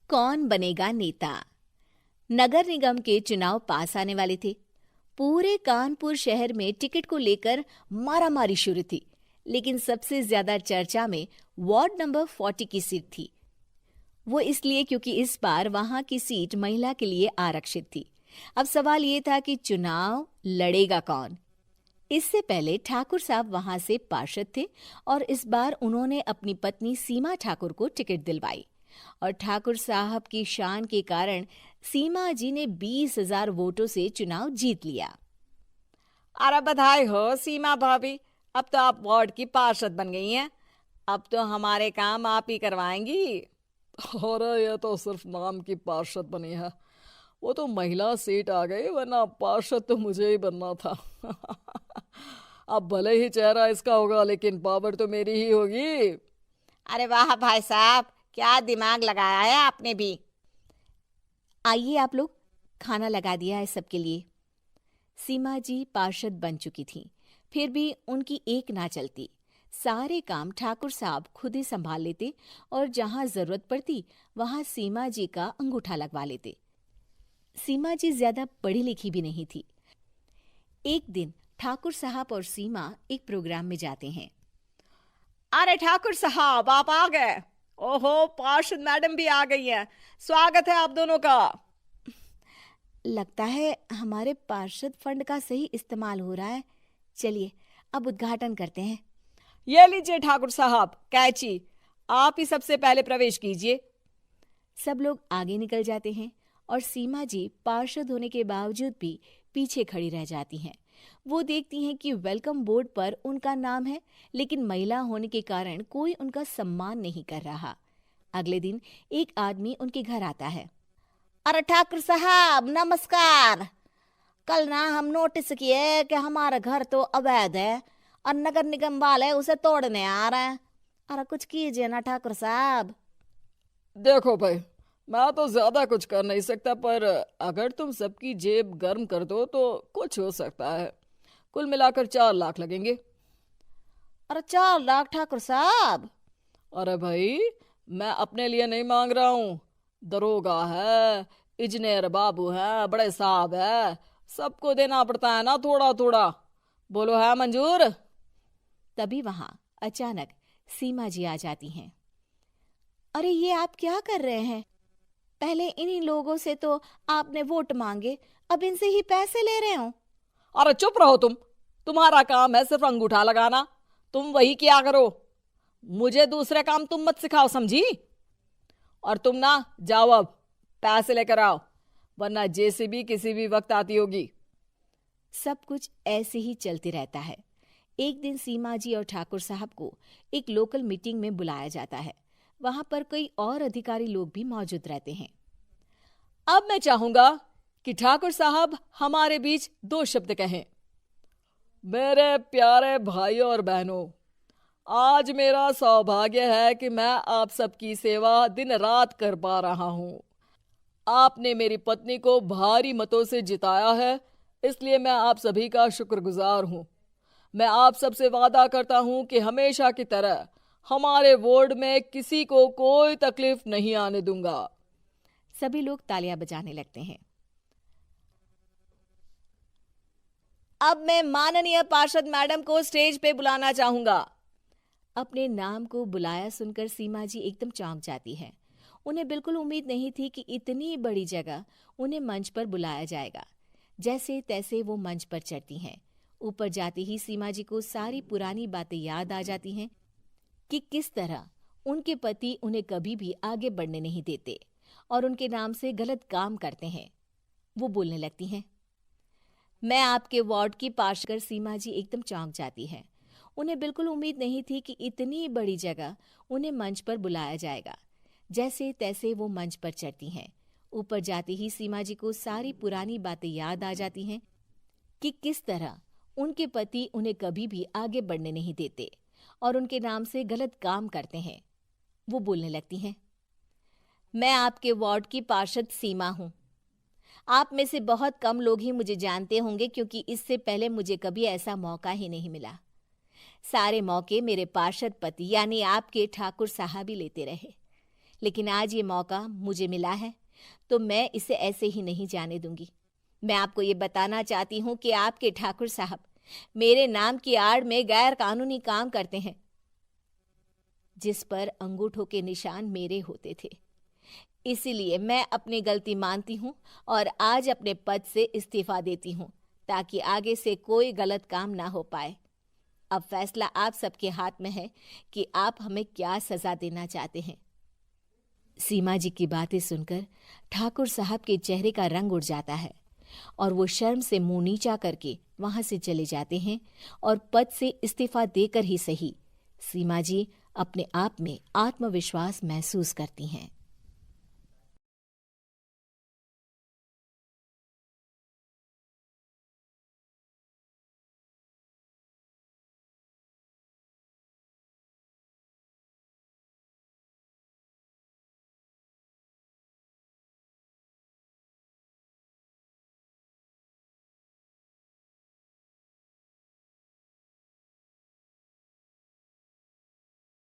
कौन बनेगा नेता। नगर निगम के चुनाव पास आने वाले थे। पूरे कानपुर शहर में टिकट को लेकर मारामारी शुरू थी, लेकिन सबसे ज्यादा चर्चा में वार्ड नंबर 40 की सीट थी। वो इसलिए क्योंकि इस बार वहां की सीट महिला के लिए आरक्षित थी। अब सवाल ये था कि चुनाव लड़ेगा कौन। इससे पहले ठाकुर साहब वहां से पार्षद थे और इस बार उन्होंने अपनी पत्नी सीमा ठाकुर को टिकट दिलवाई और ठाकुर साहब की शान के कारण सीमा जी ने 20,000 वोटों से चुनाव जीत लिया। अरे बधाई हो सीमा भाभी, अब तो आप वार्ड की पार्षद बन गई हैं। अब तो हमारे काम आप ही करवाएंगी। अरे ये तो सिर्फ नाम की पार्षद बनी है, वो तो महिला सीट आ गई, वरना पार्षद तो मुझे ही बनना था। अब भले ही चेहरा इसका होगा, लेकिन पावर तो मेरी ही होगी। अरे वाह भाई साहब, क्या दिमाग लगाया है आपने भी। आइए आप लोग, खाना लगा दिया है सबके लिए। सीमा जी पार्षद बन चुकी थीं, फिर भी उनकी एक ना चलती। सारे काम ठाकुर साहब खुद ही संभाल लेते और जहां जरूरत पड़ती वहां सीमा जी का अंगूठा लगवा लेते। सीमा जी ज्यादा पढ़ी लिखी भी नहीं थी। एक दिन ठाकुर साहब और सीमा एक प्रोग्राम में जाते हैं। अरे ठाकुर साहब, आप आ गए। ओहो, पार्षद मैडम भी आ गई हैं। स्वागत है आप दोनों का। लगता है हमारे पार्षद फंड का सही इस्तेमाल हो रहा है। चलिए अब उद्घाटन करते हैं। ये लीजिए ठाकुर साहब कैची, आप ही सबसे पहले प्रवेश कीजिए। सब लोग आगे निकल जाते हैं और सीमा जी पार्षद होने के बावजूद भी पीछे खड़ी रह जाती हैं। वो देखती हैं कि वेलकम बोर्ड पर उनका नाम है, लेकिन महिला होने के कारण कोई उनका सम्मान नहीं कर रहा। अगले दिन एक आदमी उनके घर आता है। अरे ठाकुर साहब नमस्कार। कल ना हम नोटिस किए कि हमारा घर तो अवैध है और नगर निगम वाले उसे तोड़ने आ रहे हैं। अरे कुछ कीजिए ना ठाकुर साहब। देखो भाई, मैं तो ज्यादा कुछ कर नहीं सकता, पर अगर तुम सबकी जेब गर्म कर दो तो कुछ हो सकता है। कुल मिलाकर 4 लाख लगेंगे। अरे 4 लाख ठाकुर साहब? अरे भाई, मैं अपने लिए नहीं मांग रहा हूँ। दरोगा है, इंजीनियर बाबू है, बड़े साहब है, सबको देना पड़ता है ना थोड़ा थोड़ा। बोलो है मंजूर? तभी वहां अचानक सीमा जी आ जाती हैं। अरे ये आप क्या कर रहे हैं? पहले इन्हीं लोगों से तो आपने वोट मांगे, अब इनसे ही पैसे ले रहे हो। अरे चुप रहो तुम। तुम्हारा काम है सिर्फ अंगूठा लगाना, तुम वही किया करो। मुझे दूसरे काम तुम मत सिखाओ, समझी? और तुम ना जाओ, अब पैसे लेकर आओ, वरना जेसीबी किसी भी वक्त आती होगी। सब कुछ ऐसे ही चलते रहता है। एक दिन सीमा जी और ठाकुर साहब को एक लोकल मीटिंग में बुलाया जाता है। वहां पर कई और अधिकारी लोग भी मौजूद रहते हैं। अब मैं चाहूंगा कि ठाकुर साहब हमारे बीच 2 शब्द कहें। मेरे प्यारे भाइयों और बहनों, आज मेरा सौभाग्य है कि मैं आप सबकी सेवा दिन रात कर पा रहा हूं। आपने मेरी पत्नी को भारी मतों से जिताया है, इसलिए मैं आप सभी का शुक्रगुजार हूं। मैं आप सबसे वादा करता हूं कि हमेशा की तरह हमारे वार्ड में किसी को कोई तकलीफ नहीं आने दूंगा। सभी लोग तालियां बजाने लगते हैं। अब मैं माननीय पार्षद मैडम को स्टेज पे बुलाना चाहूंगा। अपने नाम को बुलाया सुनकर सीमा जी एकदम चौंक जाती है। उन्हें बिल्कुल उम्मीद नहीं थी कि इतनी बड़ी जगह उन्हें मंच पर बुलाया जाएगा। जैसे तैसे वो मंच पर चढ़ती हैं। ऊपर जाते ही सीमा जी को सारी पुरानी बातें याद आ जाती हैं कि किस तरह उनके पति उन्हें कभी भी आगे बढ़ने नहीं देते और उनके नाम से गलत काम करते हैं। वो बोलने लगती हैं। मैं आपके वार्ड की पार्षद। सीमा जी एकदम चौंक जाती है। उन्हें बिल्कुल उम्मीद नहीं थी कि इतनी बड़ी जगह उन्हें मंच पर बुलाया जाएगा। जैसे तैसे वो मंच पर चढ़ती हैं। ऊपर जाते ही सीमा जी को सारी पुरानी बातें याद आ जाती हैं कि किस तरह उनके पति उन्हें कभी भी आगे बढ़ने नहीं देते और उनके नाम से गलत काम करते हैं। वो बोलने लगती हैं। मैं आपके वार्ड की पार्षद सीमा हूं। आप में से बहुत कम लोग ही मुझे जानते होंगे, क्योंकि इससे पहले मुझे कभी ऐसा मौका ही नहीं मिला। सारे मौके मेरे पार्षद पति यानी आपके ठाकुर साहब ही लेते रहे। लेकिन आज ये मौका मुझे मिला है तो मैं इसे ऐसे ही नहीं जाने दूंगी। मैं आपको ये बताना चाहती हूँ कि आपके ठाकुर साहब मेरे नाम की आड़ में गैर कानूनी काम करते हैं, जिस पर अंगूठों के निशान मेरे होते थे। इसीलिए मैं अपनी गलती मानती हूँ और आज अपने पद से इस्तीफा देती हूँ, ताकि आगे से कोई गलत काम ना हो पाए। अब फैसला आप सबके हाथ में है कि आप हमें क्या सजा देना चाहते हैं। सीमा जी की बातें सुनकर ठाकुर साहब के चेहरे का रंग उड़ जाता है और वो शर्म से मुंह नीचा करके वहां से चले जाते हैं और पद से इस्तीफा देकर ही सही सीमा जी अपने आप में आत्मविश्वास महसूस करती हैं।